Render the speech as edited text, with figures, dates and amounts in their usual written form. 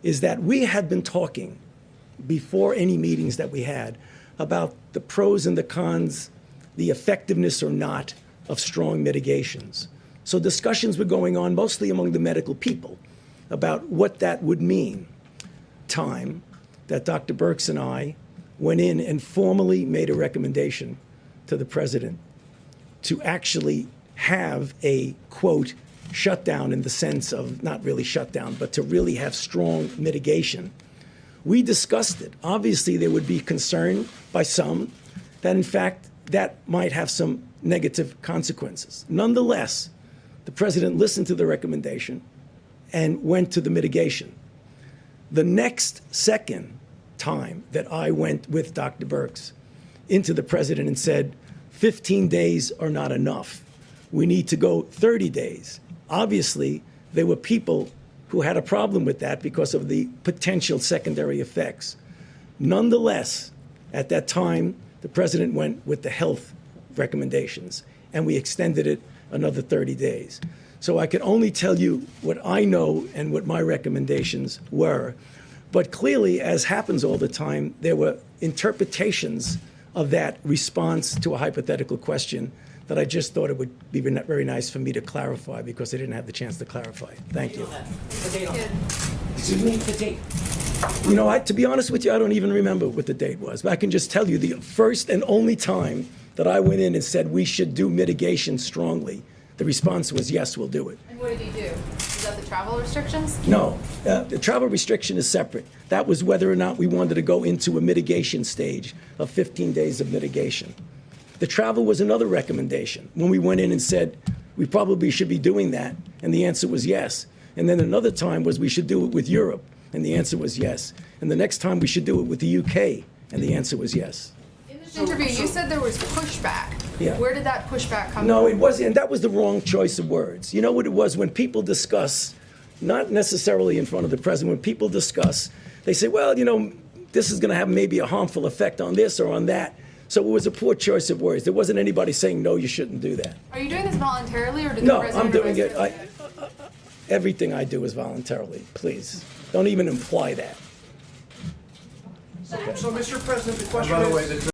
is that we had been talking before any meetings that we had about the pros and the cons, the effectiveness or not of strong mitigations. So discussions were going on mostly among the medical people about what that would mean. Time that Dr. Birx and I went in and formally made a recommendation to the president to actually have a, quote, shutdown in the sense of not really shutdown, but to really have strong mitigation. We discussed it. Obviously, there would be concern by some that, in fact, that might have some negative consequences. Nonetheless, the president listened to the recommendation and went to the mitigation. The next second time that I went with Dr. Birx into the president and said, 15 days are not enough. We need to go 30 days. Obviously, there were people who had a problem with that because of the potential secondary effects. Nonetheless, at that time, the president went with the health recommendations, and we extended it another 30 days. So I could only tell you what I know and what my recommendations were. But clearly, as happens all the time, there were interpretations of that response to a hypothetical question that I just thought it would be very nice for me to clarify because I didn't have the chance to clarify. Thank you. The date on that. Excuse me? The date. You know, to be honest with you, I don't even remember what the date was. But I can just tell you the first and only time that I went in and said we should do mitigation strongly, the response was, yes, we'll do it. And what did he do? Is that the travel restrictions? No, the travel restriction is separate. That was whether or not we wanted to go into a mitigation stage of 15 days of mitigation. The travel was another recommendation. When we went in and said, we probably should be doing that, and the answer was yes. And then another time was we should do it with Europe, and the answer was yes. And the next time we should do it with the UK, and the answer was yes. In this interview, you said there was pushback. Yeah. Where did that pushback come from? No, it wasn't, and that was the wrong choice of words. You know what it was? When people discuss, not necessarily in front of the president, when people discuss, they say, well, you know, this is going to have maybe a harmful effect on this or on that. So it was a poor choice of words. There wasn't anybody saying, no, you shouldn't do that. Are you doing this voluntarily, or did No, the president? I'm doing it. Everything I do is voluntarily. Please, don't even imply that. So, Mr. President, the question is...